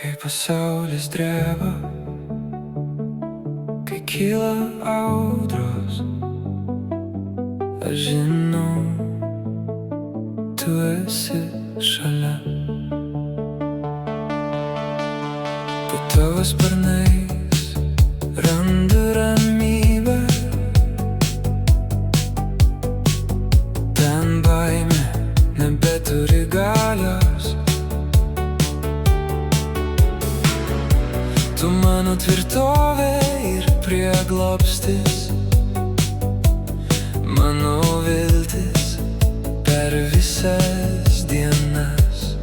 Kai pasaulis dreba, kai kyla audros, aš žinau, tu esi šalia. Po tavo sparnais randu ramybę, ten baimė nebeturi galios. Tu mano tvirtovė ir prieglobstis, mano viltis per visas dienas.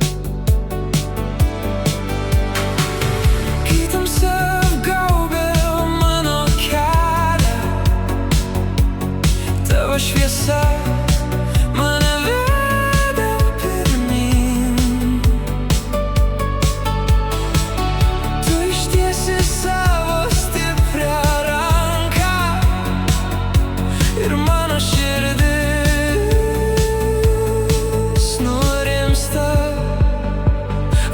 Kai tamsa apgaubia mano kelią, tavo šviesa mane veda pirmyn. Tu ištiesi savo stiprią ranką ir mano širdis nurimsta.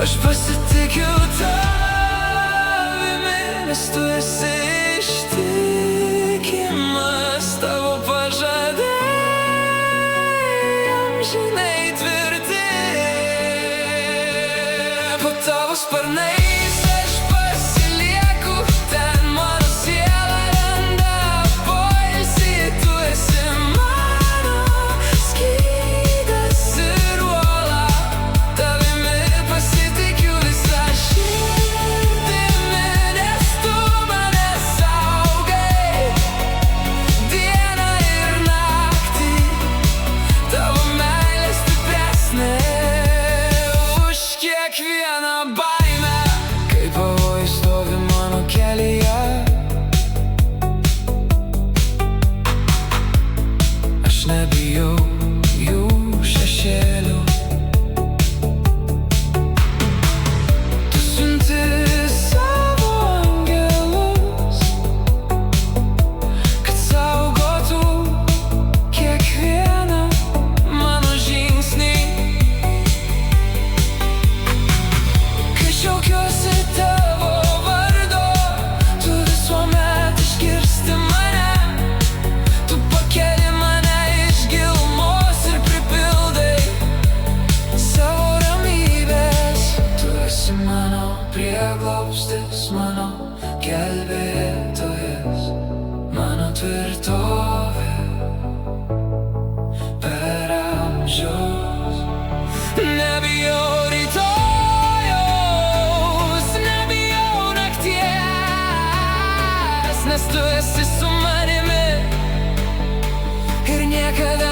Aš pasitikiu tavimi, nes tu esi ištikimas, tavo pažadai amžinai tvirti. Po tavo sparnais aš pasilieku, ten mano siela randa poilsį. Tu esi mano skydas ir uola, tavimi pasitikiu visą širdimi, nes tu mane saugai dieną ir naktį. Tavo meilė stipresnė už kiekvieną baimę. Kai pavojus stovi mano kelyje, aš nebijau jų šešėlių. Tu siunti savo angelus, kad saugotų kiekvieną mano žingsnį. Kai šaukiuosi tavo vardo, tu visuomet išgirsti mane. Tu pakeli mane iš gilumos ir pripildai savo ramybės. Tu esi mano prieglobstis, mano gelbėtojas, mano tvirtovė per amžius. Nebijau rytojaus, nebijau nakties, nes tu esi su manimi ir niekada